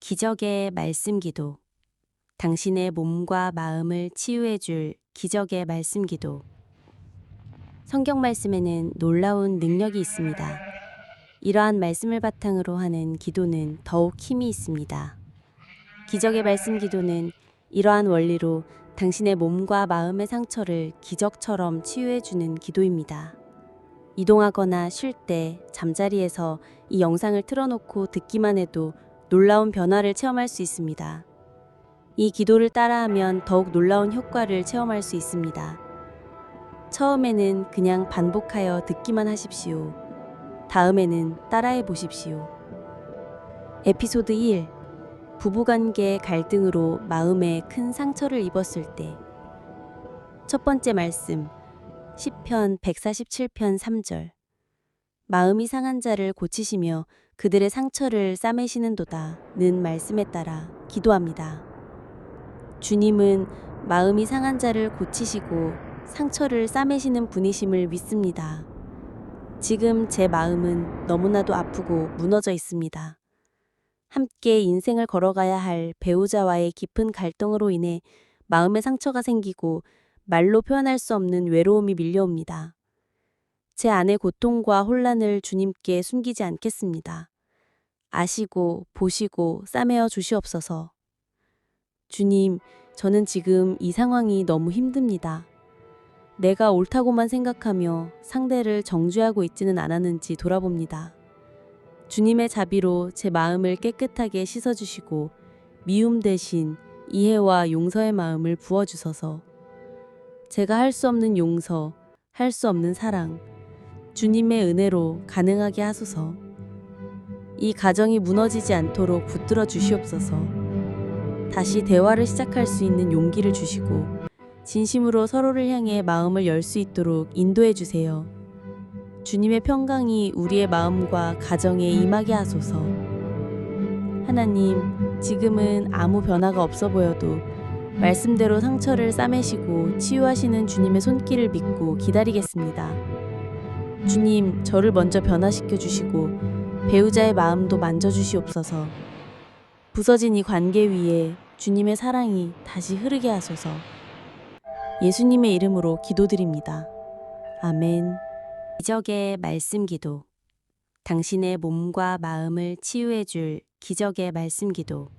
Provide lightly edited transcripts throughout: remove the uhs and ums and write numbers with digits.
기적의 말씀 기도. 당신의 몸과 마음을 치유해 줄 기적의 말씀 기도. 성경 말씀에는 놀라운 능력이 있습니다. 이러한 말씀을 바탕으로 하는 기도는 더욱 힘이 있습니다. 기적의 말씀 기도는 이러한 원리로 당신의 몸과 마음의 상처를 기적처럼 치유해 주는 기도입니다. 이동하거나 쉴 때 잠자리에서 이 영상을 틀어놓고 듣기만 해도 놀라운 변화를 체험할 수 있습니다. 이 기도를 따라하면 더욱 놀라운 효과를 체험할 수 있습니다. 처음에는 그냥 반복하여 듣기만 하십시오. 다음에는 따라해 보십시오. 에피소드 1. 부부관계 갈등으로 마음에 큰 상처를 입었을 때. 첫 번째 말씀, 시편 147편 3절. 마음이 상한 자를 고치시며 그들의 상처를 싸매시는도다는 말씀에 따라 기도합니다. 주님은 마음이 상한 자를 고치시고 상처를 싸매시는 분이심을 믿습니다. 지금 제 마음은 너무나도 아프고 무너져 있습니다. 함께 인생을 걸어가야 할 배우자와의 깊은 갈등으로 인해 마음의 상처가 생기고 말로 표현할 수 없는 외로움이 밀려옵니다. 제 안의 고통과 혼란을 주님께 숨기지 않겠습니다. 아시고 보시고 싸매어 주시옵소서. 주님, 저는 지금 이 상황이 너무 힘듭니다. 내가 옳다고만 생각하며 상대를 정죄하고 있지는 않았는지 돌아봅니다. 주님의 자비로 제 마음을 깨끗하게 씻어주시고 미움 대신 이해와 용서의 마음을 부어주소서. 제가 할 수 없는 용서, 할 수 없는 사랑, 주님의 은혜로 가능하게 하소서. 이 가정이 무너지지 않도록 붙들어 주시옵소서. 다시 대화를 시작할 수 있는 용기를 주시고 진심으로 서로를 향해 마음을 열 수 있도록 인도해 주세요. 주님의 평강이 우리의 마음과 가정에 임하게 하소서. 하나님, 지금은 아무 변화가 없어 보여도 말씀대로 상처를 싸매시고 치유하시는 주님의 손길을 믿고 기다리겠습니다. 주님, 저를 먼저 변화시켜 주시고 배우자의 마음도 만져주시옵소서. 부서진 이 관계 위에 주님의 사랑이 다시 흐르게 하소서. 예수님의 이름으로 기도드립니다. 아멘. 기적의 말씀 기도. 당신의 몸과 마음을 치유해 줄 기적의 말씀 기도.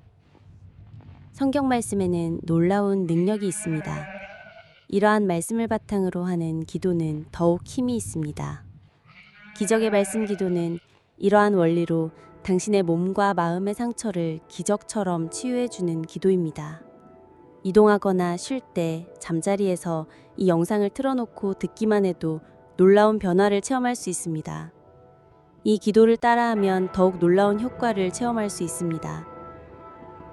성경 말씀에는 놀라운 능력이 있습니다. 이러한 말씀을 바탕으로 하는 기도는 더욱 힘이 있습니다. 기적의 말씀 기도는 이러한 원리로 당신의 몸과 마음의 상처를 기적처럼 치유해 주는 기도입니다. 이동하거나 쉴 때 잠자리에서 이 영상을 틀어놓고 듣기만 해도 놀라운 변화를 체험할 수 있습니다. 이 기도를 따라하면 더욱 놀라운 효과를 체험할 수 있습니다.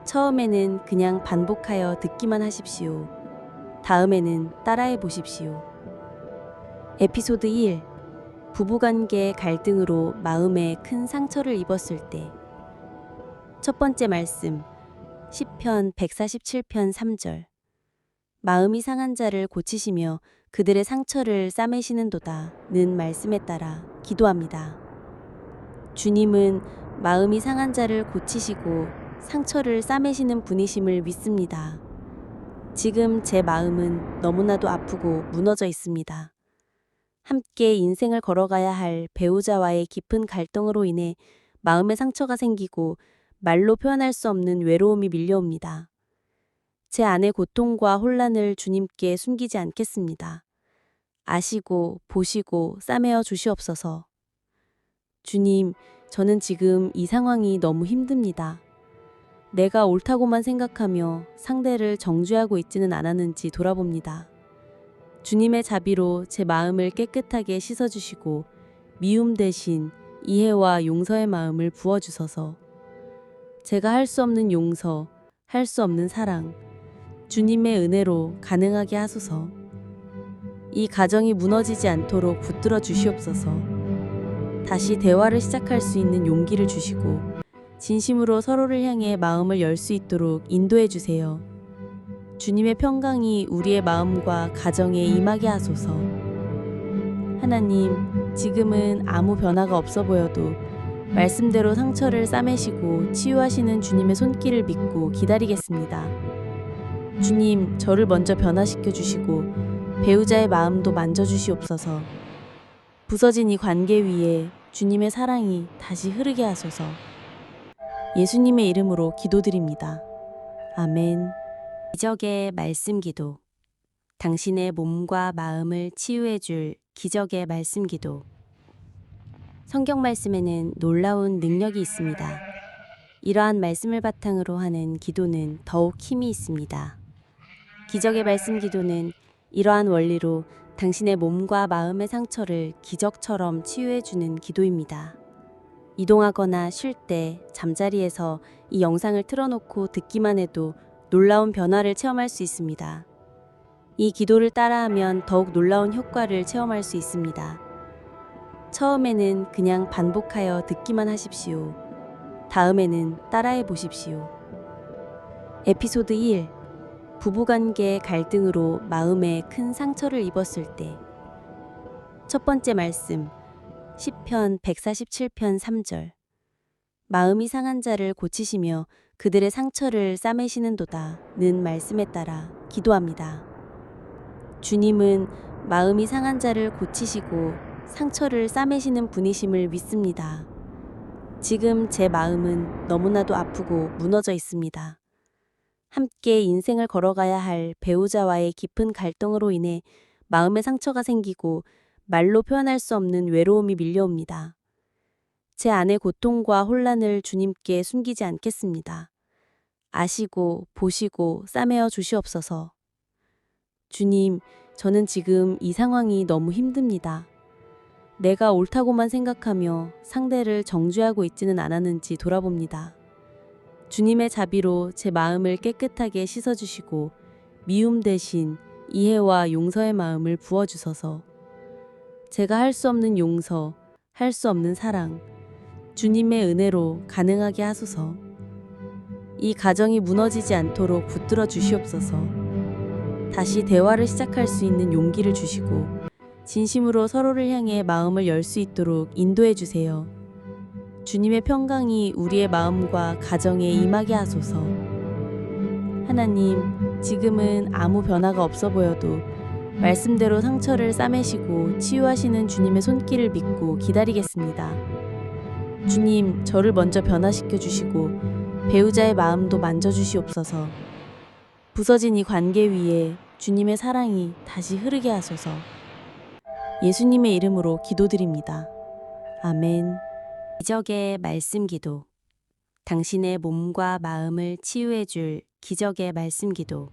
처음에는 그냥 반복하여 듣기만 하십시오. 다음에는 따라해 보십시오. 에피소드 1. 부부관계 갈등으로 마음에 큰 상처를 입었을 때. 첫 번째 말씀, 시편 147편 3절. 마음이 상한 자를 고치시며 그들의 상처를 싸매시는도다는 말씀에 따라 기도합니다. 주님은 마음이 상한 자를 고치시고 상처를 싸매시는 분이심을 믿습니다. 지금 제 마음은 너무나도 아프고 무너져 있습니다. 함께 인생을 걸어가야 할 배우자와의 깊은 갈등으로 인해 마음의 상처가 생기고 말로 표현할 수 없는 외로움이 밀려옵니다. 제 안의 고통과 혼란을 주님께 숨기지 않겠습니다. 아시고 보시고 싸매어 주시옵소서. 주님, 저는 지금 이 상황이 너무 힘듭니다. 내가 옳다고만 생각하며 상대를 정죄하고 있지는 않았는지 돌아봅니다. 주님의 자비로 제 마음을 깨끗하게 씻어주시고 미움 대신 이해와 용서의 마음을 부어주소서. 제가 할 수 없는 용서, 할 수 없는 사랑, 주님의 은혜로 가능하게 하소서. 이 가정이 무너지지 않도록 붙들어 주시옵소서. 다시 대화를 시작할 수 있는 용기를 주시고 진심으로 서로를 향해 마음을 열 수 있도록 인도해 주세요. 주님의 평강이 우리의 마음과 가정에 임하게 하소서. 하나님, 지금은 아무 변화가 없어 보여도 말씀대로 상처를 싸매시고 치유하시는 주님의 손길을 믿고 기다리겠습니다. 주님, 저를 먼저 변화시켜 주시고 배우자의 마음도 만져주시옵소서. 부서진 이 관계 위에 주님의 사랑이 다시 흐르게 하소서. 예수님의 이름으로 기도드립니다. 아멘. 기적의 말씀 기도. 당신의 몸과 마음을 치유해 줄 기적의 말씀 기도. 성경 말씀에는 놀라운 능력이 있습니다. 이러한 말씀을 바탕으로 하는 기도는 더욱 힘이 있습니다. 기적의 말씀 기도는 이러한 원리로 당신의 몸과 마음의 상처를 기적처럼 치유해 주는 기도입니다. 이동하거나 쉴 때 잠자리에서 이 영상을 틀어놓고 듣기만 해도 놀라운 변화를 체험할 수 있습니다. 이 기도를 따라하면 더욱 놀라운 효과를 체험할 수 있습니다. 처음에는 그냥 반복하여 듣기만 하십시오. 다음에는 따라해 보십시오. 에피소드 1. 부부관계 갈등으로 마음에 큰 상처를 입었을 때. 첫 번째 말씀, 시편 147편 3절. 마음이 상한 자를 고치시며 그들의 상처를 싸매시는도다는 말씀에 따라 기도합니다. 주님은 마음이 상한 자를 고치시고 상처를 싸매시는 분이심을 믿습니다. 지금 제 마음은 너무나도 아프고 무너져 있습니다. 함께 인생을 걸어가야 할 배우자와의 깊은 갈등으로 인해 마음의 상처가 생기고 말로 표현할 수 없는 외로움이 밀려옵니다. 제 안의 고통과 혼란을 주님께 숨기지 않겠습니다. 아시고 보시고 싸매어 주시옵소서. 주님, 저는 지금 이 상황이 너무 힘듭니다. 내가 옳다고만 생각하며 상대를 정죄하고 있지는 않았는지 돌아봅니다. 주님의 자비로 제 마음을 깨끗하게 씻어주시고 미움 대신 이해와 용서의 마음을 부어주소서. 제가 할 수 없는 용서, 할 수 없는 사랑, 주님의 은혜로 가능하게 하소서. 이 가정이 무너지지 않도록 붙들어 주시옵소서. 다시 대화를 시작할 수 있는 용기를 주시고 진심으로 서로를 향해 마음을 열 수 있도록 인도해 주세요. 주님의 평강이 우리의 마음과 가정에 임하게 하소서. 하나님, 지금은 아무 변화가 없어 보여도 말씀대로 상처를 싸매시고 치유하시는 주님의 손길을 믿고 기다리겠습니다. 주님, 저를 먼저 변화시켜 주시고 배우자의 마음도 만져주시옵소서. 부서진 이 관계 위에 주님의 사랑이 다시 흐르게 하소서. 예수님의 이름으로 기도드립니다. 아멘. 기적의 말씀 기도. 당신의 몸과 마음을 치유해 줄 기적의 말씀 기도.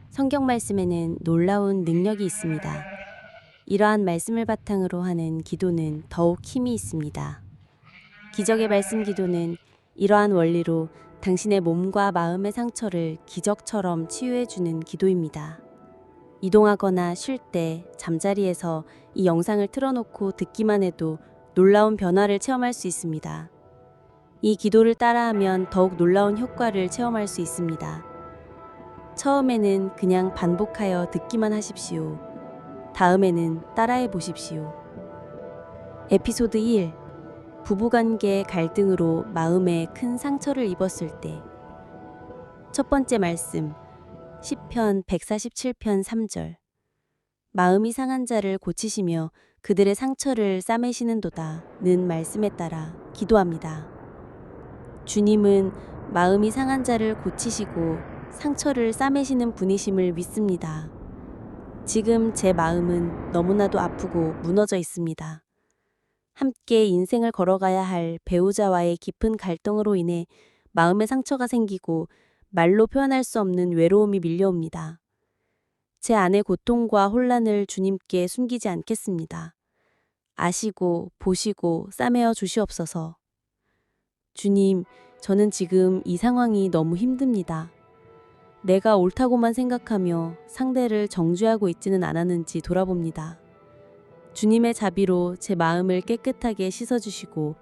성경 말씀에는 놀라운 능력이 있습니다. 이러한 말씀을 바탕으로 하는 기도는 더욱 힘이 있습니다. 기적의 말씀 기도는 이러한 원리로 당신의 몸과 마음의 상처를 기적처럼 치유해 주는 기도입니다. 이동하거나 쉴 때 잠자리에서 이 영상을 틀어놓고 듣기만 해도 놀라운 변화를 체험할 수 있습니다. 이 기도를 따라하면 더욱 놀라운 효과를 체험할 수 있습니다. 처음에는 그냥 반복하여 듣기만 하십시오. 다음에는 따라해 보십시오. 에피소드 1. 부부관계 갈등으로 마음에 큰 상처를 입었을 때. 첫 번째 말씀, 시편 147편 3절. 마음이 상한 자를 고치시며 그들의 상처를 싸매시는도다는 말씀에 따라 기도합니다. 주님은 마음이 상한 자를 고치시고 상처를 싸매시는 분이심을 믿습니다. 지금 제 마음은 너무나도 아프고 무너져 있습니다. 함께 인생을 걸어가야 할 배우자와의 깊은 갈등으로 인해 마음의 상처가 생기고 말로 표현할 수 없는 외로움이 밀려옵니다. 제 안의 고통과 혼란을 주님께 숨기지 않겠습니다. 아시고 보시고 싸매어 주시옵소서. 주님, 저는 지금 이 상황이 너무 힘듭니다. 내가 옳다고만 생각하며 상대를 정죄하고 있지는 않았는지 돌아봅니다. 주님의 자비로 제 마음을 깨끗하게 씻어주시고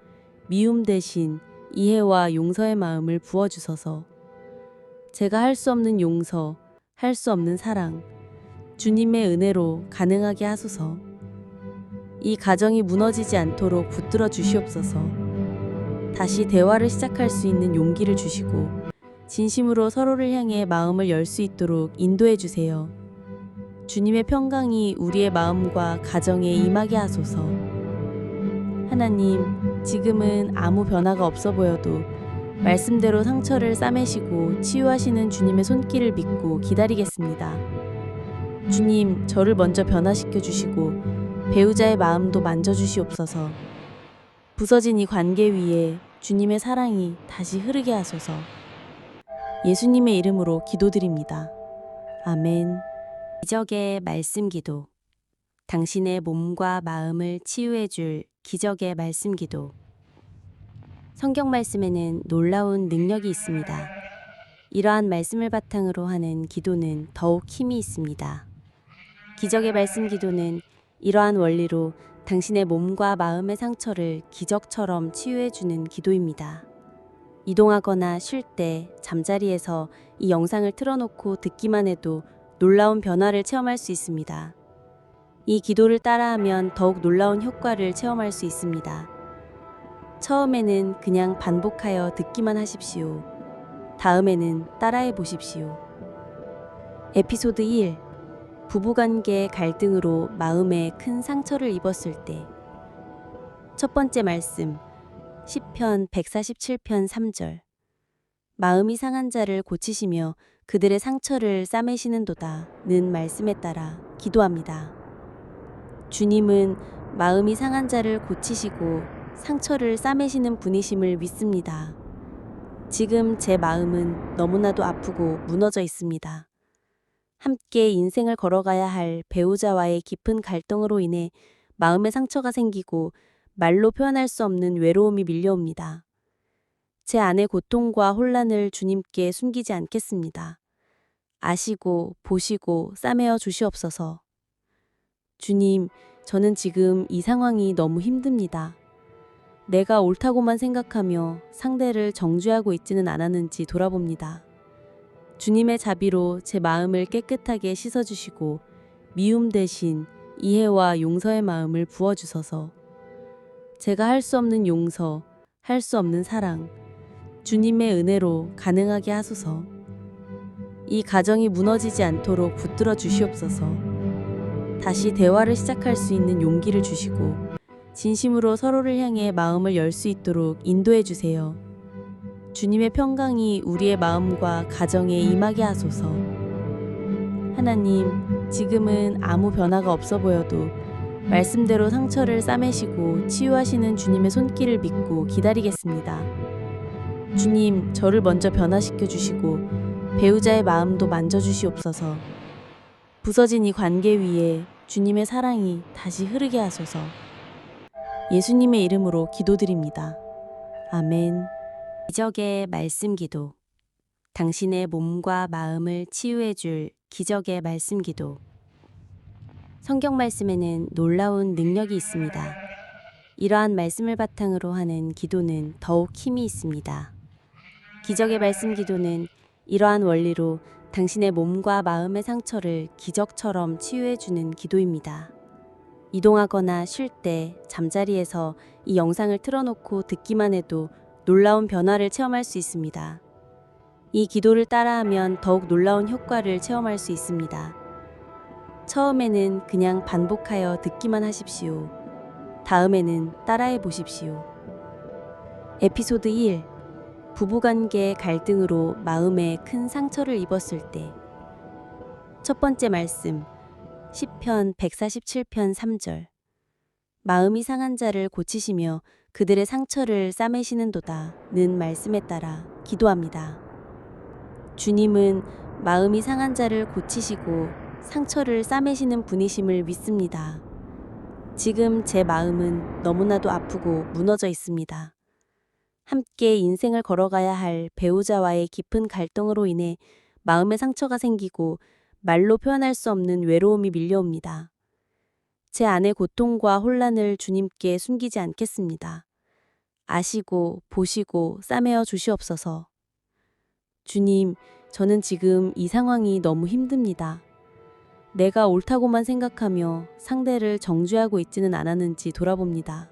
미움 대신 이해와 용서의 마음을 부어주소서. 제가 할 수 없는 용서, 할 수 없는 사랑, 주님의 은혜로 가능하게 하소서. 이 가정이 무너지지 않도록 붙들어 주시옵소서. 다시 대화를 시작할 수 있는 용기를 주시고 진심으로 서로를 향해 마음을 열 수 있도록 인도해 주세요. 주님의 평강이 우리의 마음과 가정에 임하게 하소서. 하나님, 지금은 아무 변화가 없어 보여도 말씀대로 상처를 싸매시고 치유하시는 주님의 손길을 믿고 기다리겠습니다. 주님, 저를 먼저 변화시켜 주시고 배우자의 마음도 만져주시옵소서. 부서진 이 관계 위에 주님의 사랑이 다시 흐르게 하소서. 예수님의 이름으로 기도드립니다. 아멘. 기적의 말씀 기도. 당신의 몸과 마음을 치유해 줄 기적의 말씀 기도. 성경 말씀에는 놀라운 능력이 있습니다. 이러한 말씀을 바탕으로 하는 기도는 더욱 힘이 있습니다. 기적의 말씀 기도는 이러한 원리로 당신의 몸과 마음의 상처를 기적처럼 치유해 주는 기도입니다. 이동하거나 쉴 때 잠자리에서 이 영상을 틀어놓고 듣기만 해도 놀라운 변화를 체험할 수 있습니다. 이 기도를 따라하면 더욱 놀라운 효과를 체험할 수 있습니다. 처음에는 그냥 반복하여 듣기만 하십시오. 다음에는 따라해 보십시오. 에피소드 1. 부부관계 갈등으로 마음에 큰 상처를 입었을 때. 첫 번째 말씀, 시편 147편 3절. 마음이 상한 자를 고치시며 그들의 상처를 싸매시는도다는 말씀에 따라 기도합니다. 주님은 마음이 상한 자를 고치시고 상처를 싸매시는 분이심을 믿습니다. 지금 제 마음은 너무나도 아프고 무너져 있습니다. 함께 인생을 걸어가야 할 배우자와의 깊은 갈등으로 인해 마음의 상처가 생기고 말로 표현할 수 없는 외로움이 밀려옵니다. 제 안의 고통과 혼란을 주님께 숨기지 않겠습니다. 아시고 보시고 싸매어 주시옵소서. 주님, 저는 지금 이 상황이 너무 힘듭니다. 내가 옳다고만 생각하며 상대를 정죄하고 있지는 않았는지 돌아봅니다. 주님의 자비로 제 마음을 깨끗하게 씻어주시고 미움 대신 이해와 용서의 마음을 부어주소서. 제가 할 수 없는 용서, 할 수 없는 사랑, 주님의 은혜로 가능하게 하소서. 이 가정이 무너지지 않도록 붙들어 주시옵소서. 다시 대화를 시작할 수 있는 용기를 주시고 진심으로 서로를 향해 마음을 열 수 있도록 인도해 주세요. 주님의 평강이 우리의 마음과 가정에 임하게 하소서. 하나님, 지금은 아무 변화가 없어 보여도 말씀대로 상처를 싸매시고 치유하시는 주님의 손길을 믿고 기다리겠습니다. 주님, 저를 먼저 변화시켜 주시고 배우자의 마음도 만져주시옵소서. 부서진 이 관계 위에 주님의 사랑이 다시 흐르게 하소서. 예수님의 이름으로 기도드립니다. 아멘. 기적의 말씀 기도. 당신의 몸과 마음을 치유해 줄 기적의 말씀 기도. 성경 말씀에는 놀라운 능력이 있습니다. 이러한 말씀을 바탕으로 하는 기도는 더욱 힘이 있습니다. 기적의 말씀 기도는 이러한 원리로 당신의 몸과 마음의 상처를 기적처럼 치유해 주는 기도입니다. 이동하거나 쉴 때 잠자리에서 이 영상을 틀어놓고 듣기만 해도 놀라운 변화를 체험할 수 있습니다. 이 기도를 따라하면 더욱 놀라운 효과를 체험할 수 있습니다. 처음에는 그냥 반복하여 듣기만 하십시오. 다음에는 따라해 보십시오. 에피소드 1. 부부관계 갈등으로 마음에 큰 상처를 입었을 때. 첫 번째 말씀, 시편 147편 3절. 마음이 상한 자를 고치시며 그들의 상처를 싸매시는도다는 말씀에 따라 기도합니다. 주님은 마음이 상한 자를 고치시고 상처를 싸매시는 분이심을 믿습니다. 지금 제 마음은 너무나도 아프고 무너져 있습니다. 함께 인생을 걸어가야 할 배우자와의 깊은 갈등으로 인해 마음의 상처가 생기고 말로 표현할 수 없는 외로움이 밀려옵니다. 제 안의 고통과 혼란을 주님께 숨기지 않겠습니다. 아시고 보시고 싸매어 주시옵소서. 주님, 저는 지금 이 상황이 너무 힘듭니다. 내가 옳다고만 생각하며 상대를 정죄하고 있지는 않았는지 돌아봅니다.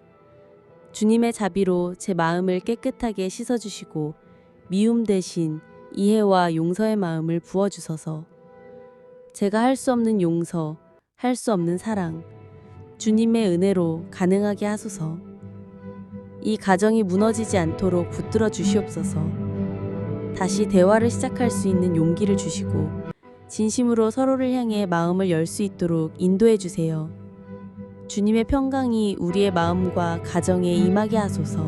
주님의 자비로 제 마음을 깨끗하게 씻어주시고 미움 대신 이해와 용서의 마음을 부어주소서. 제가 할 수 없는 용서, 할 수 없는 사랑, 주님의 은혜로 가능하게 하소서. 이 가정이 무너지지 않도록 붙들어 주시옵소서. 다시 대화를 시작할 수 있는 용기를 주시고 진심으로 서로를 향해 마음을 열 수 있도록 인도해 주세요. 주님의 평강이 우리의 마음과 가정에 임하게 하소서.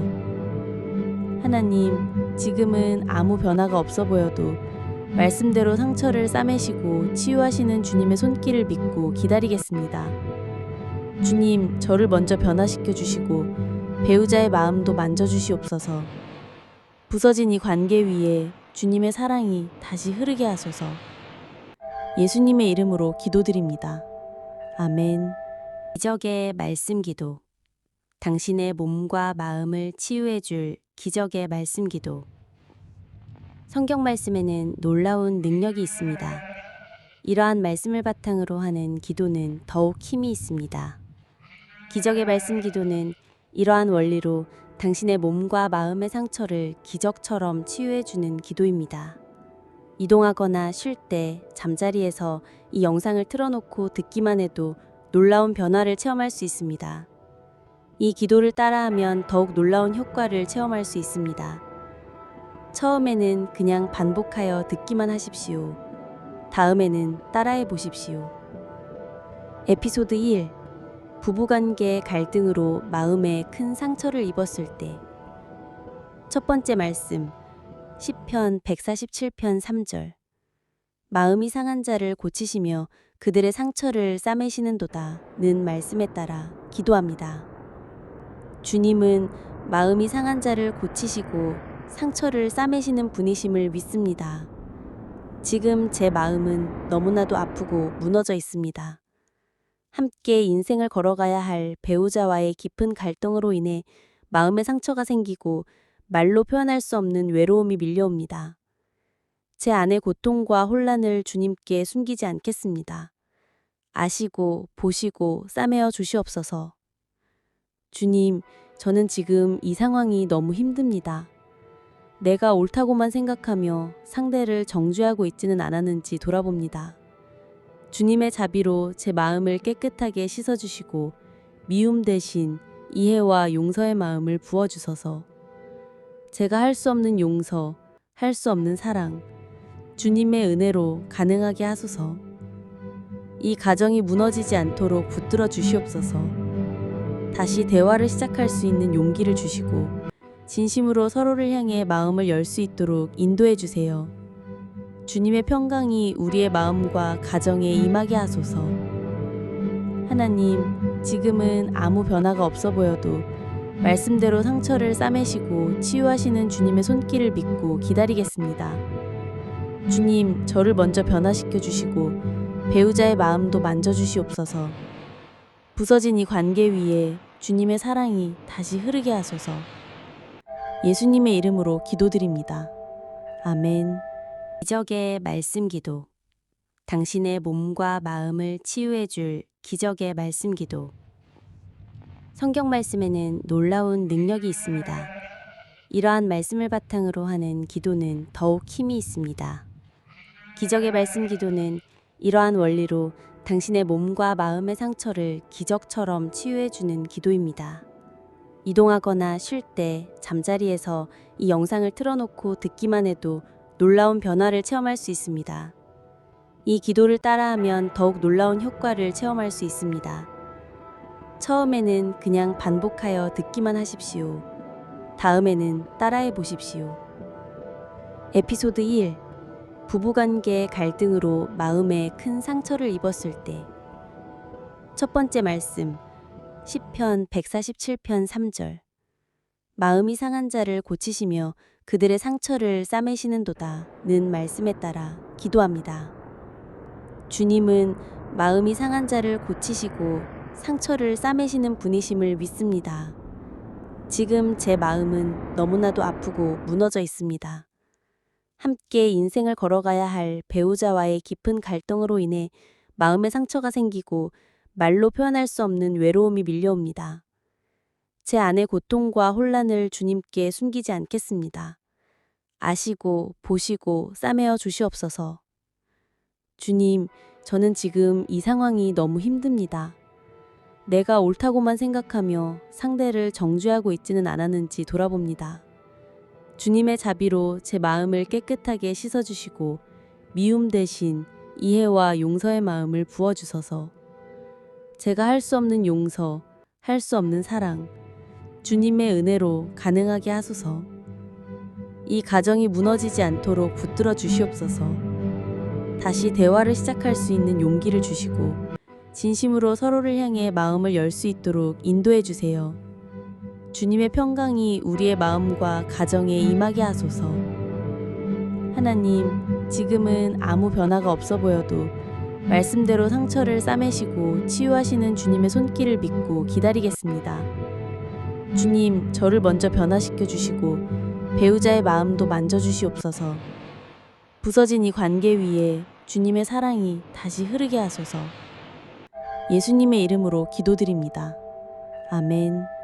하나님, 지금은 아무 변화가 없어 보여도 말씀대로 상처를 싸매시고 치유하시는 주님의 손길을 믿고 기다리겠습니다. 주님, 저를 먼저 변화시켜 주시고 배우자의 마음도 만져주시옵소서. 부서진 이 관계 위에 주님의 사랑이 다시 흐르게 하소서. 예수님의 이름으로 기도드립니다. 아멘. 기적의 말씀 기도. 당신의 몸과 마음을 치유해 줄 기적의 말씀 기도. 성경 말씀에는 놀라운 능력이 있습니다. 이러한 말씀을 바탕으로 하는 기도는 더욱 힘이 있습니다. 기적의 말씀 기도는 이러한 원리로 당신의 몸과 마음의 상처를 기적처럼 치유해 주는 기도입니다. 이동하거나 쉴 때 잠자리에서 이 영상을 틀어놓고 듣기만 해도 놀라운 변화를 체험할 수 있습니다. 이 기도를 따라하면 더욱 놀라운 효과를 체험할 수 있습니다. 처음에는 그냥 반복하여 듣기만 하십시오. 다음에는 따라해 보십시오. 에피소드 1. 부부관계 갈등으로 마음에 큰 상처를 입었을 때. 첫 번째 말씀, 시편 147편 3절. 마음이 상한 자를 고치시며 그들의 상처를 싸매시는도다는 말씀에 따라 기도합니다. 주님은 마음이 상한 자를 고치시고 상처를 싸매시는 분이심을 믿습니다. 지금 제 마음은 너무나도 아프고 무너져 있습니다. 함께 인생을 걸어가야 할 배우자와의 깊은 갈등으로 인해 마음의 상처가 생기고 말로 표현할 수 없는 외로움이 밀려옵니다. 제 안의 고통과 혼란을 주님께 숨기지 않겠습니다. 아시고 보시고 싸매어 주시옵소서. 주님, 저는 지금 이 상황이 너무 힘듭니다. 내가 옳다고만 생각하며 상대를 정죄하고 있지는 않았는지 돌아봅니다. 주님의 자비로 제 마음을 깨끗하게 씻어주시고 미움 대신 이해와 용서의 마음을 부어주소서. 제가 할 수 없는 용서, 할 수 없는 사랑, 주님의 은혜로 가능하게 하소서. 이 가정이 무너지지 않도록 붙들어 주시옵소서. 다시 대화를 시작할 수 있는 용기를 주시고 진심으로 서로를 향해 마음을 열 수 있도록 인도해 주세요. 주님의 평강이 우리의 마음과 가정에 임하게 하소서. 하나님, 지금은 아무 변화가 없어 보여도 말씀대로 상처를 싸매시고 치유하시는 주님의 손길을 믿고 기다리겠습니다. 주님, 저를 먼저 변화시켜 주시고 배우자의 마음도 만져주시옵소서. 부서진 이 관계 위에 주님의 사랑이 다시 흐르게 하소서. 예수님의 이름으로 기도드립니다. 아멘. 기적의 말씀 기도. 당신의 몸과 마음을 치유해 줄 기적의 말씀 기도. 성경 말씀에는 놀라운 능력이 있습니다. 이러한 말씀을 바탕으로 하는 기도는 더욱 힘이 있습니다. 기적의 말씀 기도는 이러한 원리로 당신의 몸과 마음의 상처를 기적처럼 치유해 주는 기도입니다. 이동하거나 쉴 때 잠자리에서 이 영상을 틀어놓고 듣기만 해도 놀라운 변화를 체험할 수 있습니다. 이 기도를 따라하면 더욱 놀라운 효과를 체험할 수 있습니다. 처음에는 그냥 반복하여 듣기만 하십시오. 다음에는 따라해 보십시오. 에피소드 1. 부부관계 갈등으로 마음에 큰 상처를 입었을 때. 첫 번째 말씀, 시편 147편 3절. 마음이 상한 자를 고치시며 그들의 상처를 싸매시는도다는 말씀에 따라 기도합니다. 주님은 마음이 상한 자를 고치시고 상처를 싸매시는 분이심을 믿습니다. 지금 제 마음은 너무나도 아프고 무너져 있습니다. 함께 인생을 걸어가야 할 배우자와의 깊은 갈등으로 인해 마음에 상처가 생기고 말로 표현할 수 없는 외로움이 밀려옵니다. 제 안의 고통과 혼란을 주님께 숨기지 않겠습니다. 아시고 보시고 싸매어 주시옵소서. 주님, 저는 지금 이 상황이 너무 힘듭니다. 내가 옳다고만 생각하며 상대를 정죄하고 있지는 않았는지 돌아봅니다. 주님의 자비로 제 마음을 깨끗하게 씻어주시고 미움 대신 이해와 용서의 마음을 부어주소서. 제가 할 수 없는 용서, 할 수 없는 사랑, 주님의 은혜로 가능하게 하소서. 이 가정이 무너지지 않도록 붙들어 주시옵소서. 다시 대화를 시작할 수 있는 용기를 주시고 진심으로 서로를 향해 마음을 열 수 있도록 인도해 주세요. 주님의 평강이 우리의 마음과 가정에 임하게 하소서. 하나님, 지금은 아무 변화가 없어 보여도 말씀대로 상처를 싸매시고 치유하시는 주님의 손길을 믿고 기다리겠습니다. 주님, 저를 먼저 변화시켜 주시고 배우자의 마음도 만져주시옵소서. 부서진 이 관계 위에 주님의 사랑이 다시 흐르게 하소서. 예수님의 이름으로 기도드립니다. 아멘.